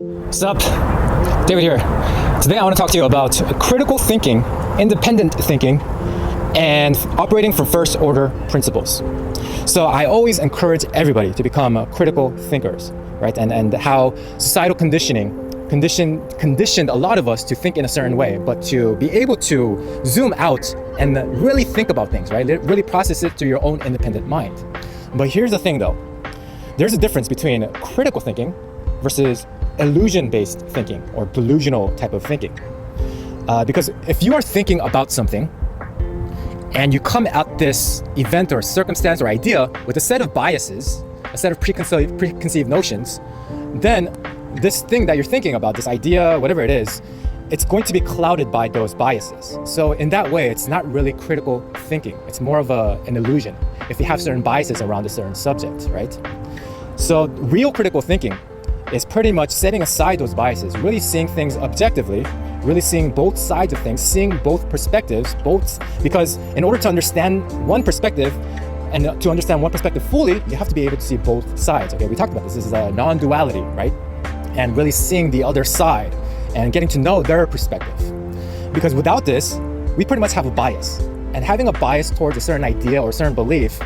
What's up? David here. Today I want to talk to you about critical thinking, independent thinking, and operating from first order principles. So I always encourage everybody to become critical thinkers, right? And how societal conditioned a lot of us to think in a certain way, but to be able to zoom out and really think about things, right? Really process it through your own independent mind. But here's the thing though. There's a difference between critical thinking versus illusion-based thinking or delusional type of thinking. Because if you are thinking about something and you come at this event or circumstance or idea with a set of biases, a set of preconceived notions, then this thing that you're thinking about, this idea, whatever it is, it's going to be clouded by those biases. So in that way, it's not really critical thinking. It's more of an illusion if you have certain biases around a certain subject, right? So real critical thinking is pretty much setting aside those biases, really seeing things objectively, really seeing both sides of things, seeing both perspectives, because in order to understand one perspective and to understand one perspective fully, you have to be able to see both sides. Okay, we talked about this. This is a non-duality, right? And really seeing the other side and getting to know their perspective. Because without this, we pretty much have a bias. And having a bias towards a certain idea or a certain belief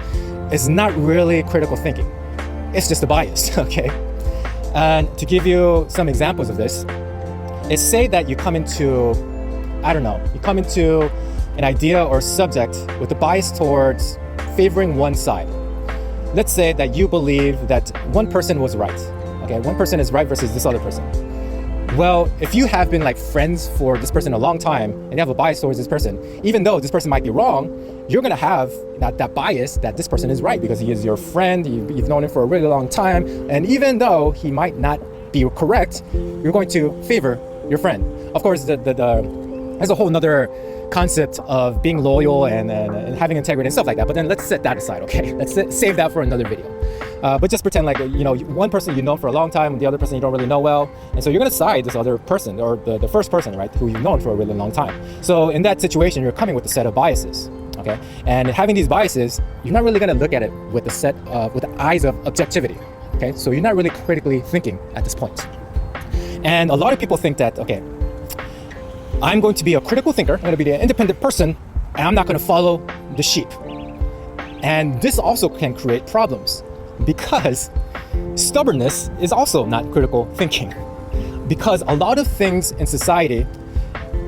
is not really critical thinking. It's just a bias, okay? And to give you some examples of this, is say that you come into, you come into an idea or subject with a bias towards favoring one side. Let's say that you believe that one person was right. Okay, one person is right versus this other person. Well, if you have been like friends for this person a long time and you have a bias towards this person, even though this person might be wrong, you're gonna have that bias that this person is right because he is your friend, you've known him for a really long time, and even though he might not be correct, you're going to favor your friend. Of course, there's a whole nother concept of being loyal and having integrity and stuff like that, but then let's set that aside, okay? Let's save that for another video. But just pretend like, one person you know for a long time, the other person you don't really know well, and so you're gonna side this other person, or the first person, right, who you've known for a really long time. So in that situation, you're coming with a set of biases, okay? And having these biases, you're not really gonna look at it with the eyes of objectivity, okay? So you're not really critically thinking at this point. And a lot of people think that, okay, I'm going to be a critical thinker, I'm going to be an independent person, and I'm not going to follow the sheep. And this also can create problems because stubbornness is also not critical thinking. Because a lot of things in society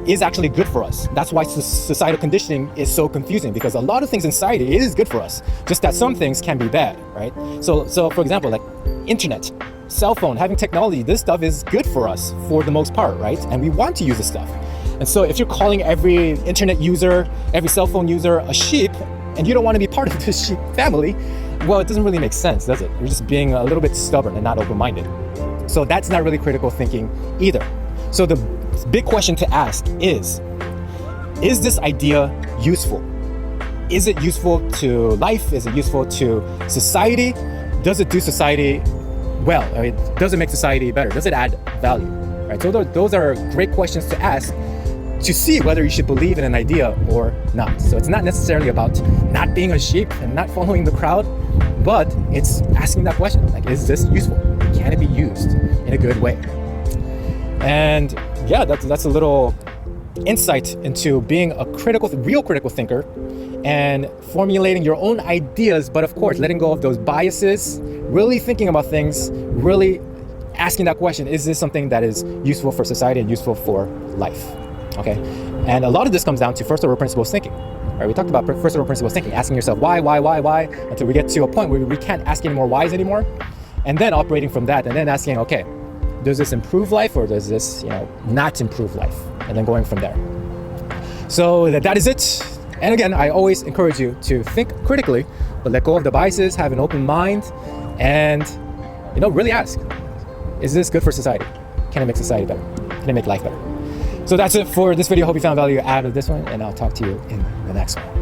is actually good for us. That's why societal conditioning is so confusing, because a lot of things in society is good for us, just that some things can be bad, right? So for example, like internet, cell phone, having technology, this stuff is good for us for the most part, right? And we want to use this stuff. And so if you're calling every internet user, every cell phone user a sheep, and you don't want to be part of this sheep family, well, it doesn't really make sense, does it? You're just being a little bit stubborn and not open-minded. So that's not really critical thinking either. So the big question to ask is this idea useful? Is it useful to life? Is it useful to society? Does it do society well? I mean, does it make society better? Does it add value? Right? So those are great questions to ask to see whether you should believe in an idea or not. So it's not necessarily about not being a sheep and not following the crowd, but it's asking that question, like, is this useful? Can it be used in a good way? And yeah, that's a little insight into being a real critical thinker and formulating your own ideas, but of course, letting go of those biases, really thinking about things, really asking that question, is this something that is useful for society and useful for life? Okay, and a lot of this comes down to first order principles thinking. Right? We talked about first order principles thinking, asking yourself why, until we get to a point where we can't ask any more whys anymore, and then operating from that, and then asking, okay, does this improve life or does this, not improve life? And then going from there. So that is it. And again, I always encourage you to think critically, but let go of the biases, have an open mind, and really ask, is this good for society? Can it make society better? Can it make life better? So that's it for this video. Hope you found value out of this one, and I'll talk to you in the next one.